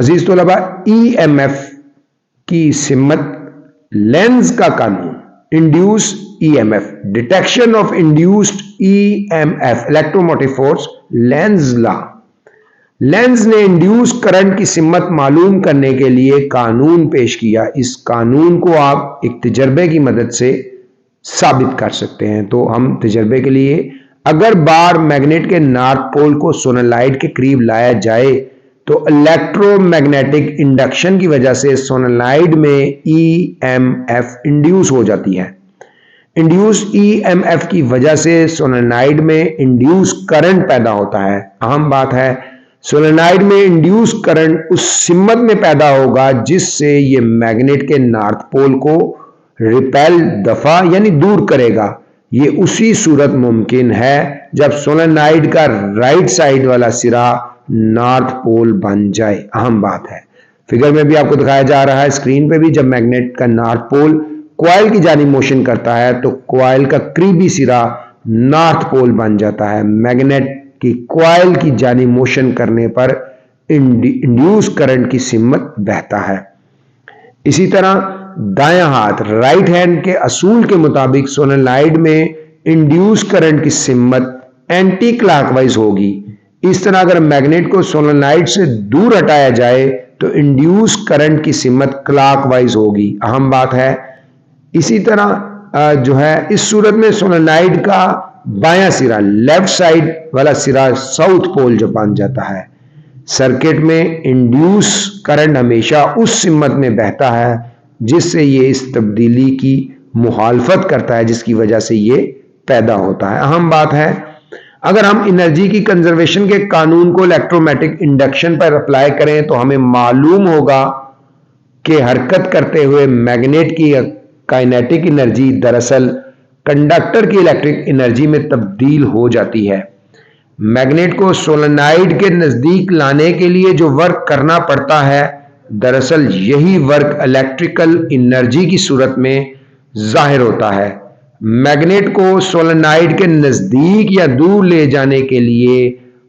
अजीज तलबा, EMF की सिमत लेंज का कानून, induce EMF, detection of induced EMF, electromotive force, Lenz law. Length ने इंड्यूस करंट की सिमत मालूम करने के लिए कानून पेश किया। इस कानून को आप एक तजर्बे की मदद से साबित कर सकते हैं। तो हम तजर्बे के लिए, अगर बार मैग्नेट के नॉर्थ पोल को सोलेनोइड के करीब लाया जाए तो इलेक्ट्रोमैग्नेटिक इंडक्शन की वजह से सोलेनोइड में EMF इंड्यूस हो जाती है। इंड्यूस EMF की वजह से सोलेनोइड में इंड्यूस करंट पैदा होता है। अहम बात है, सोलेनोइड में इंड्यूस करंट उस सिमत में पैदा होगा जिससे ये मैग्नेट के नॉर्थ पोल को रिपेल, दफा यानी दूर करेगा। ये उसी सूरत मुमकिन है जब सोलेनोइड का राइट साइड वाला सिरा नॉर्थ पोल बन जाए। अहम बात है, फिगर में भी आपको दिखाया जा रहा है, स्क्रीन पे भी, जब मैग्नेट का नॉर्थ पोल कॉइल की जानिब मोशन करता है तो कॉइल का करीबी सिरा नॉर्थ पोल बन जाता है। मैग्नेट की कॉइल की जानिब मोशन करने पर इंड्यूस करंट की सिमत बहता है। इसी तरह दायां हाथ, राइट हैंड के असूल के मुताबिक सोलेनोइड में इंड्यूस करंट की सिमत एंटी क्लॉकवाइज होगी। इस तरह अगर मैग्नेट को सोलेनोइड से दूर हटाया जाए तो इंड्यूस करंट की सिमत क्लॉकवाइज होगी। अहम बात है, इसी तरह जो है, इस सूरत में सोलेनोइड का बायां सिरा, लेफ्ट साइड वाला सिरा साउथ पोल जो बन जाता है। सर्किट में इंड्यूस करंट हमेशा उस सिमत में बहता है जिससे ये इस तब्दीली की मुखालफत करता है, जिसकी वजह से ये पैदा होता है। अहम बात है, अगर हम एनर्जी की कंजर्वेशन के कानून को इलेक्ट्रोमैग्नेटिक इंडक्शन पर अप्लाई करें तो हमें मालूम होगा कि हरकत करते हुए मैग्नेट की काइनेटिक एनर्जी दरअसल कंडक्टर की इलेक्ट्रिक एनर्जी में तब्दील हो जाती है। मैग्नेट को सोलेनोइड के नजदीक लाने के लिए जो वर्क करना पड़ता है, दरअसल यही वर्क इलेक्ट्रिकल एनर्जी की सूरत में जाहिर होता है। मैग्नेट को सोलेनोइड के नजदीक या दूर ले जाने के लिए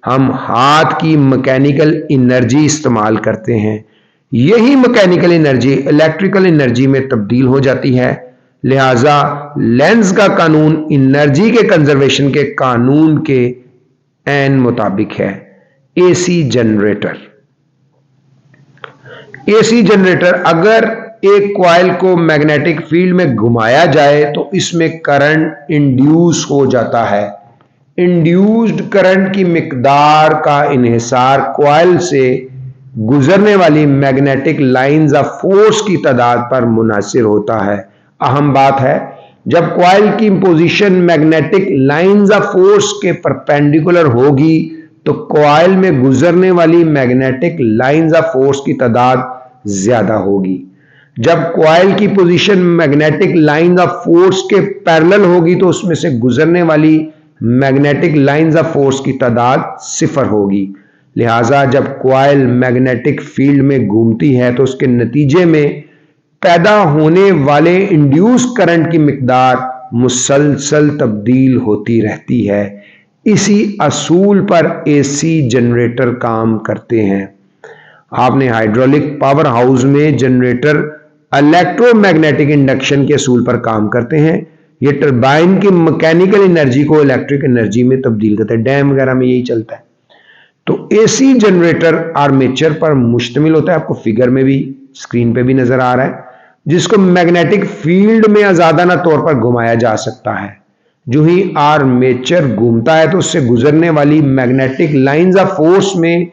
हम हाथ की मैकेनिकल एनर्जी इस्तेमाल करते हैं। यही मैकेनिकल एनर्जी इलेक्ट्रिकल एनर्जी में तब्दील हो जाती है। लिहाजा लेंज का कानून एनर्जी के कंजर्वेशन के कानून के एन मुताबिक है। AC जनरेटर, AC जनरेटर, अगर एक कॉइल को मैग्नेटिक फील्ड में घुमाया जाए तो इसमें करंट इंड्यूस हो जाता है। इंड्यूस्ड करंट की मिकदार का इन्हिसार कॉइल से गुजरने वाली मैग्नेटिक लाइंस ऑफ फोर्स की तादाद पर मुनासिर होता है। अहम बात है, जब कॉइल की position magnetic lines of force के परपेंडिकुलर होगी तो कॉइल में गुजरने वाली मैग्नेटिक लाइंस ऑफ फोर्स की तादाद ज्यादा होगी। जब कॉइल की position magnetic lines of force के पैरेलल होगी तो उसमें से गुजरने वाली मैग्नेटिक लाइंस ऑफ फोर्स की तादाद 0 होगी। लिहाजा जब कॉइल मैग्नेटिक फील्ड में घूमती है तो उसके नतीजे में पैदा होने वाले इंड्यूस करंट की मिकदार मुसलसल तब्दील होती रहती है। इसी असूल पर AC जनरेटर काम करते हैं। आपने हाइड्रोलिक पावर हाउस में जनरेटर इलेक्ट्रोमैग्नेटिक इंडक्शन के असूल पर काम करते हैं। ये टरबाइन की मैकेनिकल एनर्जी को इलेक्ट्रिक एनर्जी में तब्दील करते हैं। डैम वगैरह में यही चलता है। तो AC जनरेटर आर्मेचर पर मुश्तमिल होता है, आपको फिगर में भी, स्क्रीन पे भी नजर आ रहा है, जिसको मैग्नेटिक फील्ड में आजादाना तौर पर घुमाया जा सकता है। जो ही आर्मेचर घूमता है तो उससे गुजरने वाली मैग्नेटिक लाइंस ऑफ फोर्स में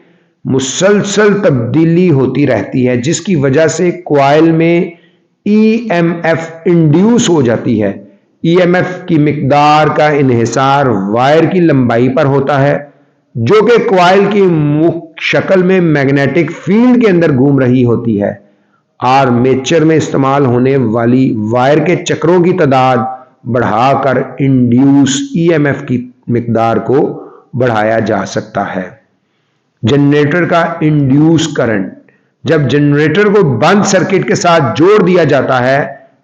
मुसलसल तब्दीली होती रहती है, जिसकी वजह से कॉइल में EMF इंड्यूस हो जाती है। EMF की मिकदार का इन्हिसार वायर की लंबाई पर होता है, जो कि कॉइल की मुख्य शक्ल में मैग्नेटिक फील्ड के अंदर घूम रही होती है। आर्मेचर में इस्तेमाल होने वाली वायर के चक्रों की तादाद बढ़ाकर इंड्यूस EMF की मिकदार को बढ़ाया जा सकता है। जनरेटर का इंड्यूस करंट, जब जनरेटर को बंद सर्किट के साथ जोड़ दिया जाता है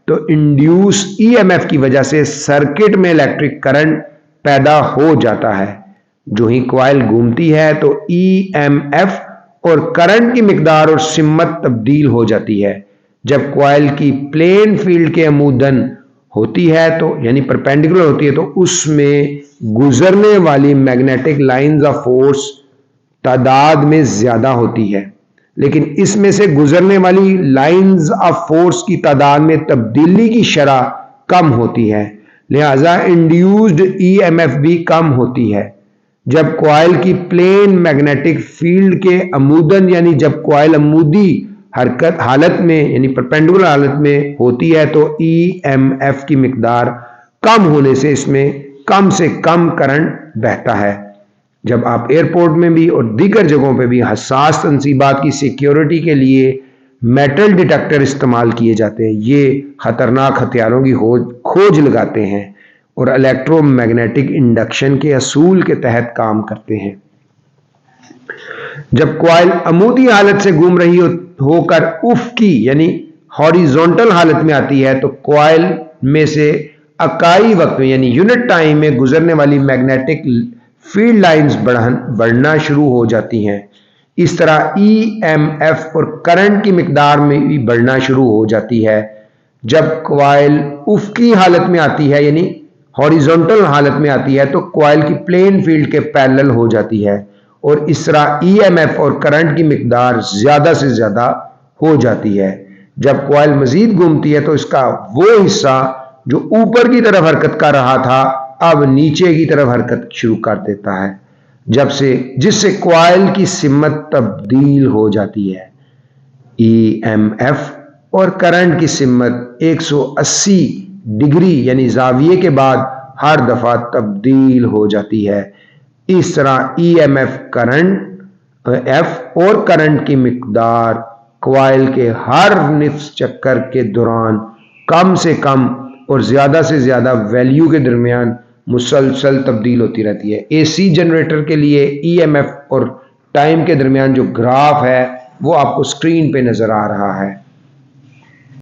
तो इंड्यूस EMF की वजह से सर्किट में इलेक्ट्रिक करंट पैदा हो जाता है। जो ही कॉइल घूमती है तो EMF اور کرنٹ کی مقدار اور سمت تبدیل ہو جاتی ہے۔ جب کوائل کی پلین فیلڈ کے عموداً ہوتی ہے تو یعنی پرپینڈیکولر ہوتی ہے تو اس میں گزرنے والی میگنیٹک لائنز آف فورس تعداد میں زیادہ ہوتی ہے، لیکن اس میں سے گزرنے والی لائنز آف فورس کی تعداد میں تبدیلی کی شرح کم ہوتی ہے، لہذا انڈیوسڈ ای ایم ایف بھی کم ہوتی ہے۔ جب کوائل کی پلین میگنیٹک فیلڈ کے عموداً یعنی جب کوائل عمودی حرکت حالت میں یعنی پرپینڈیکولر حالت میں ہوتی ہے تو ای ایم ایف کی مقدار کم ہونے سے اس میں کم سے کم کرنٹ بہتا ہے۔ جب آپ ایئرپورٹ میں بھی اور دیگر جگہوں پہ بھی حساس تنصیبات کی سیکیورٹی کے لیے میٹل ڈیٹیکٹر استعمال کیے جاتے ہیں، یہ خطرناک ہتھیاروں کی کھوج لگاتے ہیں اور الیکٹرو میگنیٹک انڈکشن کے اصول کے تحت کام کرتے ہیں۔ جب کوائل عمودی حالت سے گھوم رہی ہو کر افقی یعنی ہاریزونٹل حالت میں آتی ہے تو کوائل میں سے اکائی وقت میں یعنی یونٹ ٹائم میں گزرنے والی میگنیٹک فیلڈ لائنز بڑھنا شروع ہو جاتی ہیں۔ اس طرح ای ایم ایف اور کرنٹ کی مقدار میں بھی بڑھنا شروع ہو جاتی ہے۔ جب کوائل افقی حالت میں آتی ہے یعنی ہاریزونٹل حالت میں آتی ہے تو کوائل کی پلین فیلڈ کے پیریلل ہو جاتی ہے اور اس طرح ای ایم ایف اور کرنٹ کی مقدار زیادہ سے زیادہ ہو جاتی ہے۔ جب کوائل مزید گھومتی ہے تو اس کا وہ حصہ جو اوپر کی طرف حرکت کر رہا تھا اب نیچے کی طرف حرکت شروع کر دیتا ہے، جس سے کوائل کی سمت تبدیل ہو جاتی ہے۔ ای ایم ایف اور کرنٹ کی سمت 180 ڈگری یعنی زاویے کے بعد ہر دفعہ تبدیل ہو جاتی ہے۔ اس طرح ای ایم ایف اور کرنٹ کی مقدار کوائل کے ہر نصف چکر کے دوران کم سے کم اور زیادہ سے زیادہ ویلیو کے درمیان مسلسل تبدیل ہوتی رہتی ہے۔ اے سی جنریٹر کے لیے ای ایم ایف اور ٹائم کے درمیان جو گراف ہے وہ آپ کو اسکرین پہ نظر آ رہا ہے۔